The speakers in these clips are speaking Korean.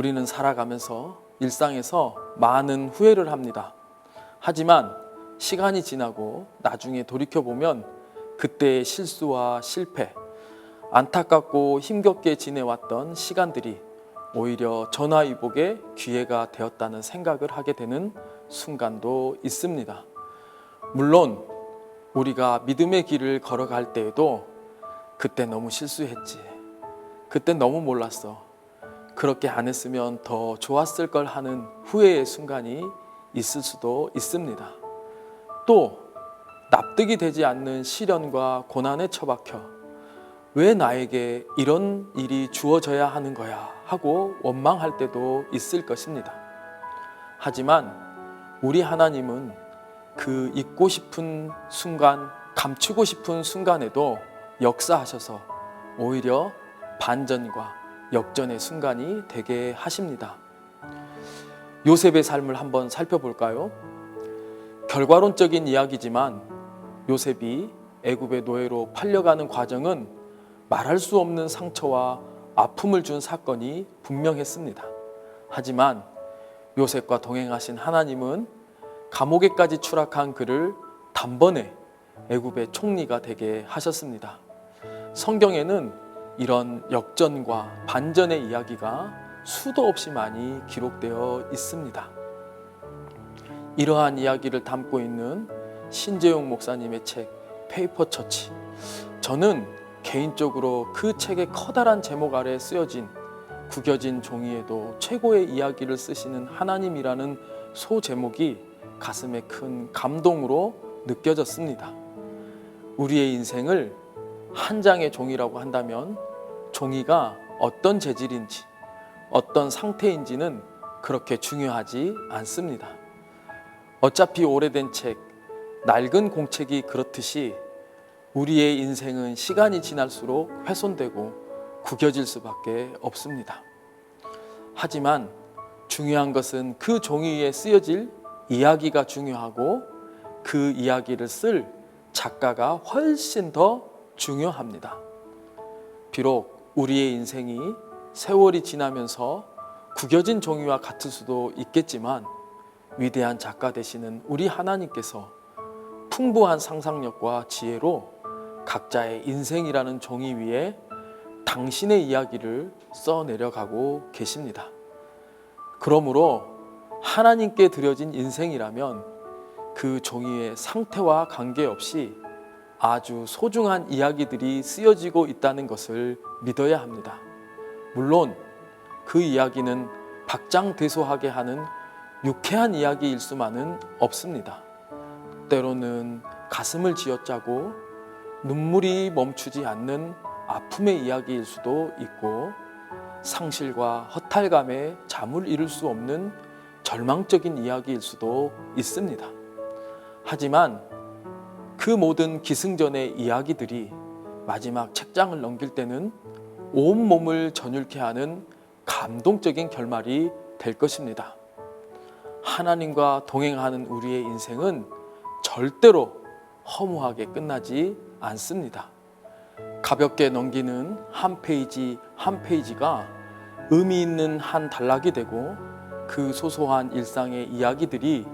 우리는 살아가면서 일상에서 많은 후회를 합니다. 하지만 시간이 지나고 나중에 돌이켜보면 그때의 실수와 실패, 안타깝고 힘겹게 지내왔던 시간들이 오히려 전화위복의 기회가 되었다는 생각을 하게 되는 순간도 있습니다. 물론 우리가 믿음의 길을 걸어갈 때에도 그때 너무 실수했지, 그때 너무 몰랐어, 그렇게 안 했으면 더 좋았을 걸 하는 후회의 순간이 있을 수도 있습니다. 또 납득이 되지 않는 시련과 고난에 처박혀 왜 나에게 이런 일이 주어져야 하는 거야 하고 원망할 때도 있을 것입니다. 하지만 우리 하나님은 그 잊고 싶은 순간, 감추고 싶은 순간에도 역사하셔서 오히려 반전과 역전의 순간이 되게 하십니다. 요셉의 삶을 한번 살펴볼까요? 결과론적인 이야기지만 요셉이 애굽의 노예로 팔려가는 과정은 말할 수 없는 상처와 아픔을 준 사건이 분명했습니다. 하지만 요셉과 동행하신 하나님은 감옥에까지 추락한 그를 단번에 애굽의 총리가 되게 하셨습니다. 성경에는 이런 역전과 반전의 이야기가 수도 없이 많이 기록되어 있습니다. 이러한 이야기를 담고 있는 신재용 목사님의 책 페이퍼 처치, 저는 개인적으로 그 책의 커다란 제목 아래 쓰여진 구겨진 종이에도 최고의 이야기를 쓰시는 하나님이라는 소제목이 가슴에 큰 감동으로 느껴졌습니다. 우리의 인생을 한 장의 종이라고 한다면 종이가 어떤 재질인지, 어떤 상태인지는 그렇게 중요하지 않습니다. 어차피 오래된 책, 낡은 공책이 그렇듯이 우리의 인생은 시간이 지날수록 훼손되고 구겨질 수밖에 없습니다. 하지만 중요한 것은 그 종이 위에 쓰여질 이야기가 중요하고 그 이야기를 쓸 작가가 훨씬 더 중요합니다. 비록 우리의 인생이 세월이 지나면서 구겨진 종이와 같을 수도 있겠지만 위대한 작가 되시는 우리 하나님께서 풍부한 상상력과 지혜로 각자의 인생이라는 종이 위에 당신의 이야기를 써내려가고 계십니다. 그러므로 하나님께 드려진 인생이라면 그 종이의 상태와 관계없이 아주 소중한 이야기들이 쓰여지고 있다는 것을 믿어야 합니다. 물론 그 이야기는 박장대소하게 하는 유쾌한 이야기일 수만은 없습니다. 때로는 가슴을 쥐어짜고 눈물이 멈추지 않는 아픔의 이야기일 수도 있고 상실과 허탈감에 잠을 이룰 수 없는 절망적인 이야기일 수도 있습니다. 하지만 그 모든 기승전의 이야기들이 마지막 책장을 넘길 때는 온몸을 전율케 하는 감동적인 결말이 될 것입니다. 하나님과 동행하는 우리의 인생은 절대로 허무하게 끝나지 않습니다. 가볍게 넘기는 한 페이지 한 페이지가 의미 있는 한 단락이 되고 그 소소한 일상의 이야기들이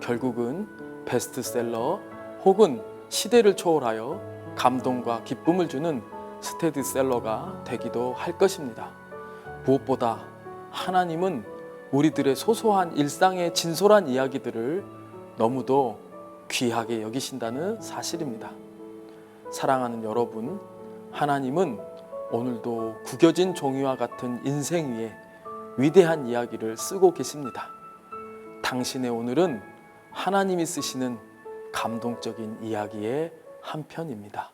결국은 베스트셀러 혹은 시대를 초월하여 감동과 기쁨을 주는 스테디셀러가 되기도 할 것입니다. 무엇보다 하나님은 우리들의 소소한 일상의 진솔한 이야기들을 너무도 귀하게 여기신다는 사실입니다. 사랑하는 여러분, 하나님은 오늘도 구겨진 종이와 같은 인생 위에 위대한 이야기를 쓰고 계십니다. 당신의 오늘은 하나님이 쓰시는 감동적인 이야기의 한 편입니다.